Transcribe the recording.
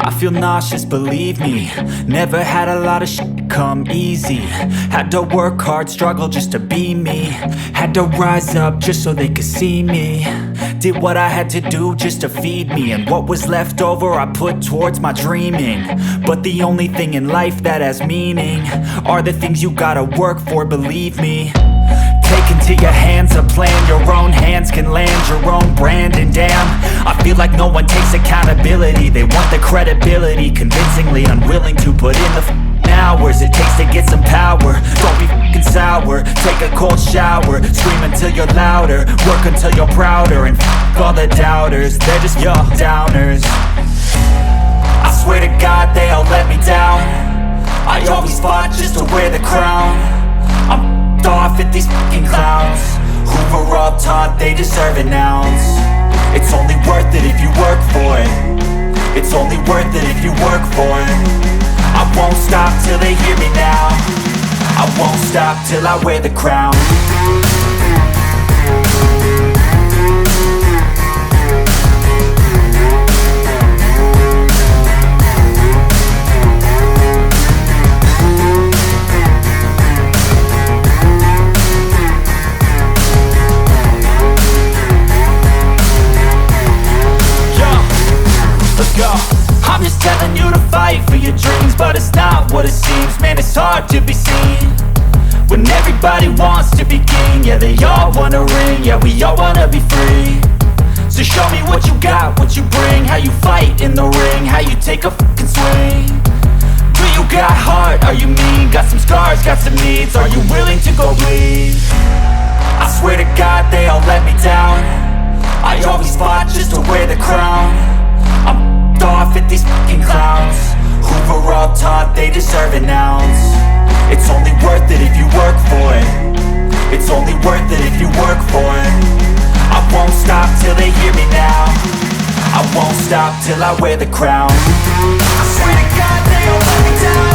I feel nauseous, believe me. Never had a lot of shit come easy. Had to work hard, struggle just to be me. Had to rise up just so they could see me. Did what I had to do just to feed me. And what was left over I put towards my dreaming. But the only thing in life that has meaning are the things you gotta work for, believe me. Take into your hands a plan. Your own hands can land your own brand. And damn, I feel like no one takes accountability. They want the credibility, convincingly unwilling to put in the hours it takes to get some power. Don't be f***ing sour. Take a cold shower. Scream until you're louder. Work until you're prouder. And f*** all the doubters, they're just your downers. I swear to God they all let me down. I always fought just to wear the crown. I'm off at these fucking clowns who were all taught they deserve an ounce. It's only worth it if you work for it. It's only worth it if you work for it. I won't stop till they hear me now. I won't stop till I wear the crown. I'm just telling you to fight for your dreams, but it's not what it seems. Man, it's hard to be seen when everybody wants to be king. Yeah, they all wanna ring, yeah, we all wanna be free. So show me what you got, what you bring. How you fight in the ring, how you take a fucking swing. Do you got heart, are you mean? Got some scars, got some needs, are you willing to go bleed? I swear to God they all let me down. I always fought just to wear the crown. I'm off at these fucking clowns who were all taught they deserve an ounce. It's only worth it if you work for it. It's only worth it if you work for it. I won't stop till they hear me now. I won't stop till I wear the crown. I swear to God they all let me down.